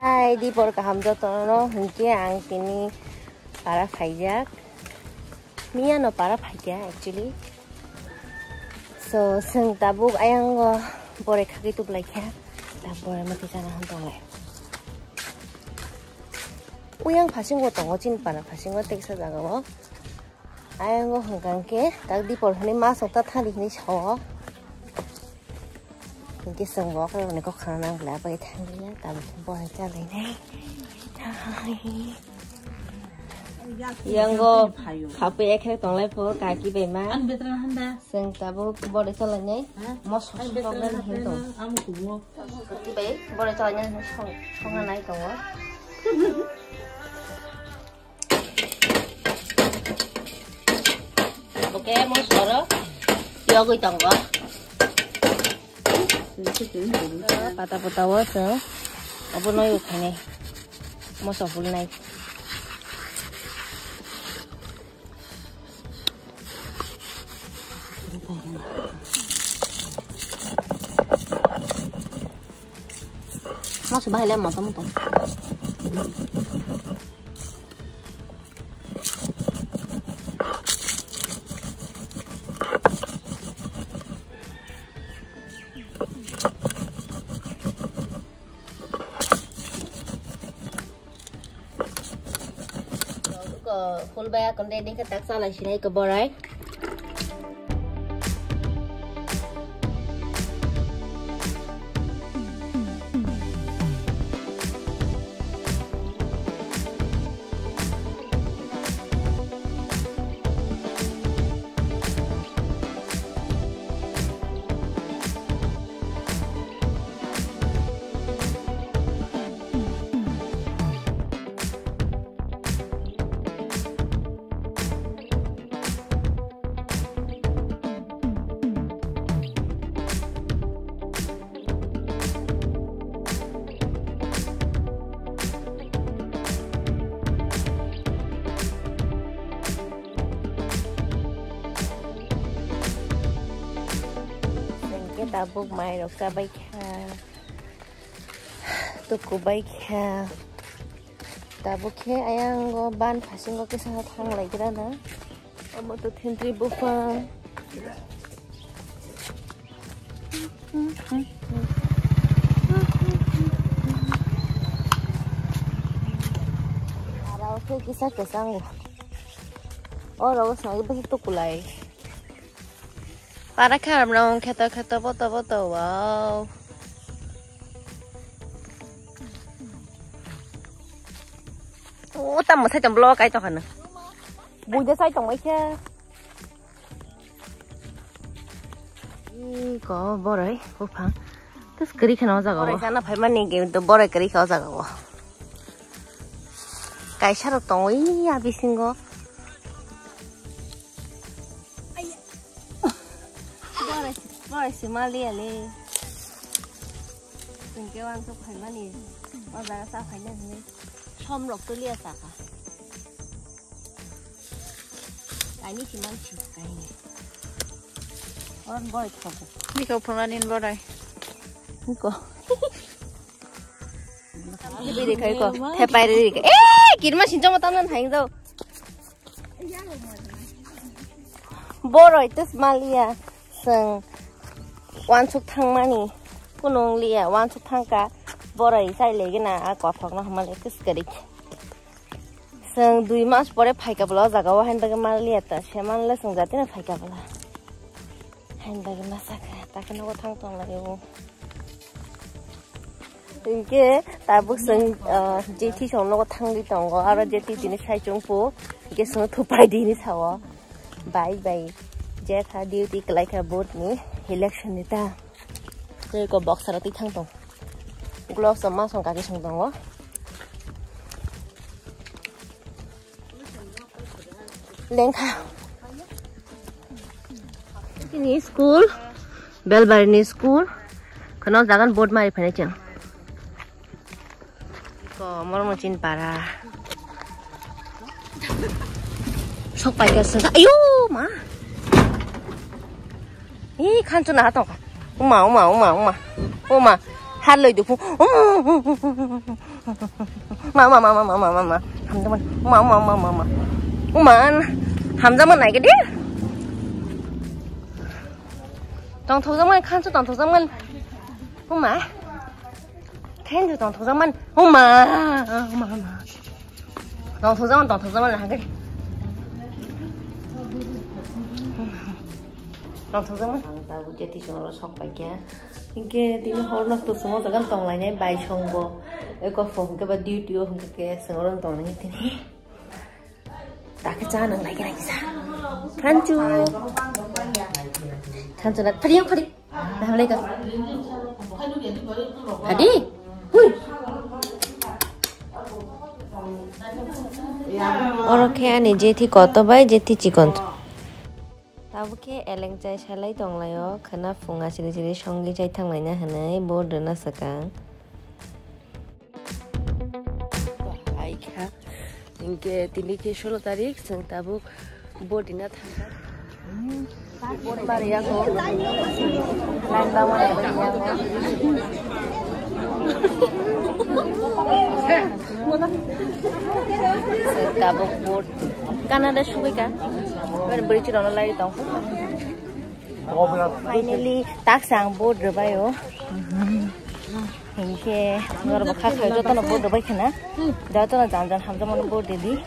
Hai di por kaham jotono hingke ang kini para phaijak. Mia no para phaijak actually. So seng tabuk ayang go bore khagi tu blaikha. Tabore mati jana han dongle. Uyang phasing go tongo chin para phasing go teksa jaga go. Ayang go hangkangke tak di por hani ma sokta thali ni chaw. Hingke seng bo ka ne ko khana nang bla bai thang ya tam bo cha lai nei. Yang go kape ekhe tonglai po ka ki be ma An betra handa. seng tabu bore chala nei mo so An so betra ben hin to handa. Amu kubo. ki be bore chala nya song nai to wa oke mo soro yo goi tong go pata pata wa so abu noi ukhane mo so ful nai Masuk bahaya mau kamu tuh. Có full bag còn đây đến cái tác sao lại chỉ đây có bò đấy. Tabuk mai rok ka baik ha tuku baik ha tabuk he ayang go ban phasing go ke sa thang lai gra na amo to thentri bufa ara ke kisa ke sang oro sang ibu tukulai para karam nong kata foto wow tâm mà sai chồng lo cái cho hình bùi cho sai chồng ấy chứ có bò đấy bò phẳng tức cái gì nó ra cái cái nó phải mang đi cái bò đấy cái gì khó ra cái sao được tông ấy à bị sinh go bò Somalia le từng cái ăn chụp hình mà nè bao giờ sao phải như thế chôm lộc tôi lia sạc à cái này chỉ mang chụp cái này con bò thọc Ni kau pernah nin borai. không có đi đi thấy có thay bài đi cái ê kỹ mà xin cho mà tao nên hành đâu bò rồi tới Somalia sangวันสุดทั้งมันนี่กูนงเลียวันสุดทั้งกะบริใส่เลยกันนะกอดฟังนะมันเลยก็สกัดอีกซึ่ง2 มาสปอร์ตไฟกับเราจากว่าเห็นแต่ก็มาเลียแต่เชื่อมันเลยส่งจัดที่นั่นไฟกับเราเห็นแต่ก็มาสักแต่ก็นึกว่าทั้งตรงเลยอยู่ถึงแค่แต่บุกซึ่งเจที่ชงนึกว่าทั้งที่ตรงก็อะไรเจที่จีนใช้จงฟูแค่ซึ่งทุบไปดีนี่สาวบายบายเจท่าดิวที่ใกล้กับบูธนี้election nita cái có box ra tí thang tông glove sama song cái song tông lên khao cái này school Belbarini school cái nó jagan board mari phải chăng có mor mochin para sok pai cái sừng ayo ma 이 칸투 나왔던 거. 엄마. 살로 이도 마마마마마마마 함자만 마마마마마 오만 함자만 này cái đi tổng thủ giang man khăn cho tổng thủ giang man không mà khen cho tổng thủ giang man không mà tổng thủ giang man là cái tổng thủ giang man tao cũng chơi thì chúng nó sọc bài kia cái tiếng hồn nó tụt xuống rồi cái tổng lại này bài xong bo cái có phòng cái bài điêu không cái sừng nó tổng lại như thế này ta cái cha nó lại cái này sao khăn chú 간절한 파리요 파리 나 할래가 파리 hui 이렇게 안에 제티 거떠바이 제티 찍건 다부케 엘랭자이 살라이 동라요 그나 풍아 시리시리 성기 자이 탕라이나 하나이 보드나 사강 아이카 이게 딜리케 16 생타부 보디나 탕가 Buat Maria ko. Lain bawa na ba niya? Tabok boat. Canada suwi ka? Pero bridge ron lai tong. Finally taksang boat ra ba yo. Hinke ngar ba kha kha joto na boat ra ba khana. Joto na jan hamja mon boat de di.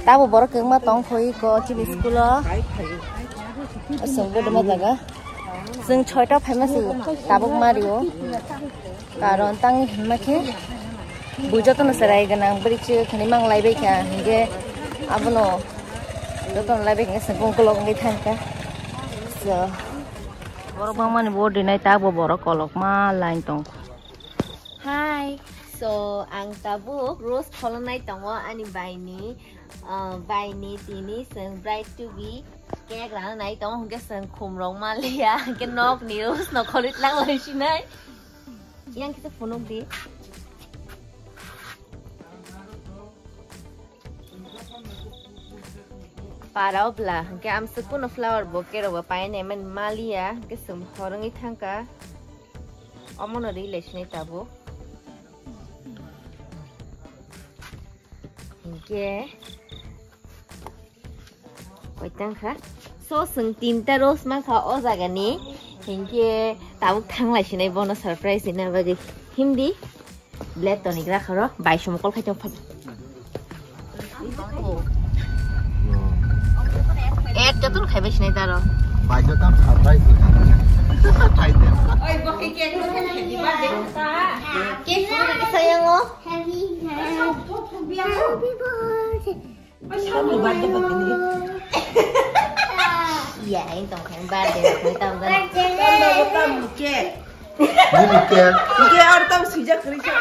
Tao bỏ cái mà tông khơi có chỉ biết school lo, sống cái đó mà là dừng chơi đó phải mà gì, tao bỏ mà điều, karon tăng mà cái, bây giờ tao nó sẽ cái nào beri chứ, khi mang lại bây cả, cái, abo nó, tao lại bây cái sinh công kolok cái thằng cái, so, bỏ bang mà bỏ đi này tao bỏ kolok mà lại tông. Hi, so ang tabuk rose colonai tongo ani baini baini tini sen bright to be kek lang nai tong hong ke sen khum rong malia ke nok ni rose no kholit lang lai sinai yang kita phonok di parau bla ke am sekun flower bouquet ro pai ne man malia ke sum khorangi thangka amono relation tabu Oke, quay khác. Số sừng tin ta rose mang khảo ở ra cái ní, hình kia tao thăng lại xin này bonus surprise xin này vậy him đi, let tao nigra kharo, bài số một câu khai trong phần. cho tôi khai bài xin này ta rồi. Bài cho tao surprise xin này. Ôi, có cái kia nó không thể đi bắt được ta. Cái sayang oh. Happy birthday. Kamu bantu begini. Dạ, anh tổng khánh ba để với tao ra. Kamu buke. Ini bukan. Buke orang tahu sejak kerja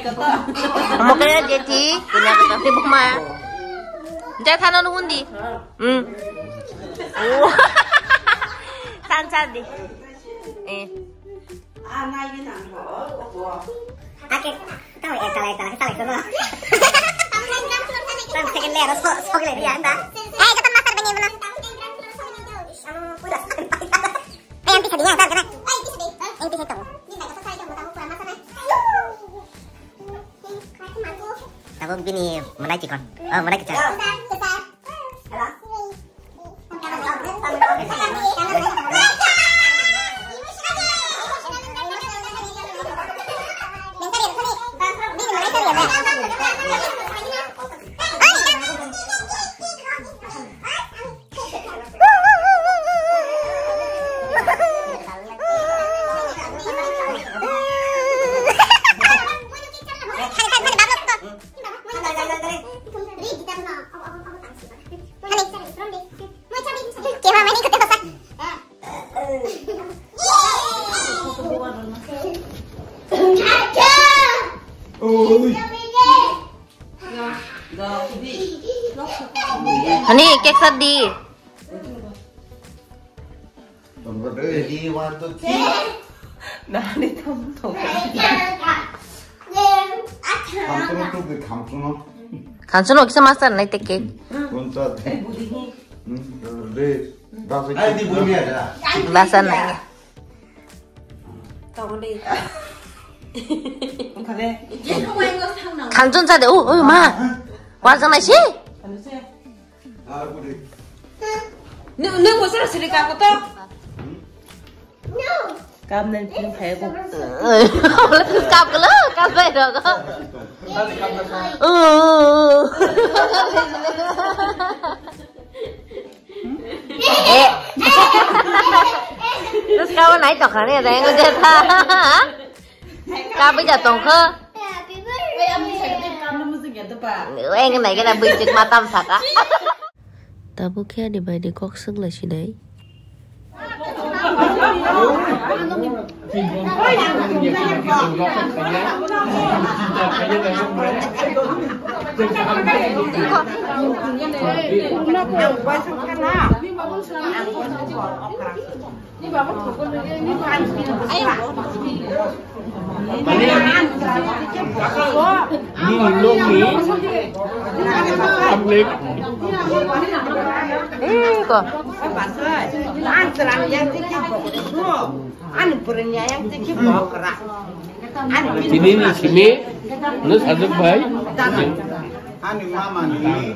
cái cái to. Một cái gì thì punya kita sih buma. Jangan tanah nuhun di. Sancan di. Anai cái nào hở. Oke, kalau semua. Kan second layer, so layer ya anda. Kita master begini benar. Udah sampai. Yang bisa dia kan? Yang bisa tuh. Tahu begini, menaik kon. Oh, menaik kecil. Ini kek sedih. Ready, 1, 2, 3. Nah, đi thăm thổ. 감수는 또 그 감수는 간수는 어디서 마스터 안 했대 게? 본사. 네. 아니 뭐냐? Bahasa nanya. Tao đi. Không phải 강전자 대. 마. 완전 나시? 아 우리. nước của sao xử cả của tao. Cam nên cũng phải cũng. Cam cái lỡ, cam về được không? Terus kamu naik tokannya, saya ngejat Kamu bây tổng khơ. Em cái này cái là bình trực mà tâm sạc á. Ta bố kia đi bài đi có sức là gì đấy. Ini nih sini, terus aduk bayi. 아니 마마니.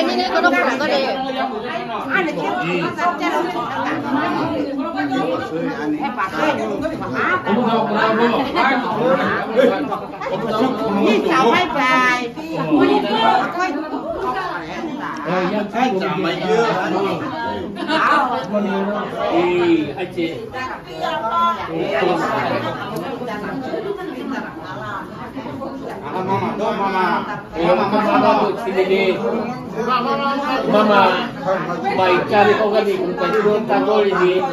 ini kono kono deh. Mama, baik cari kau kan di kurun tanggul ini.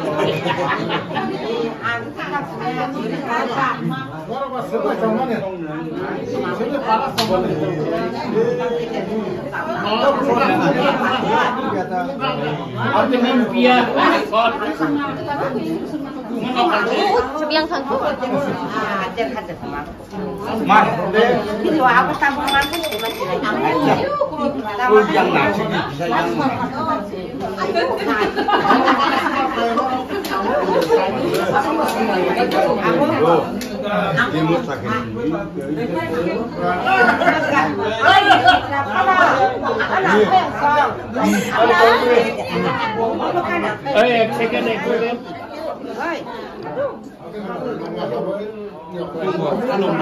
Apa mimpi ya? Sebiang sangku. 마. Itu aku tabungan pun masih ada. yang nasi bisa yang. Dimut sakit. Ano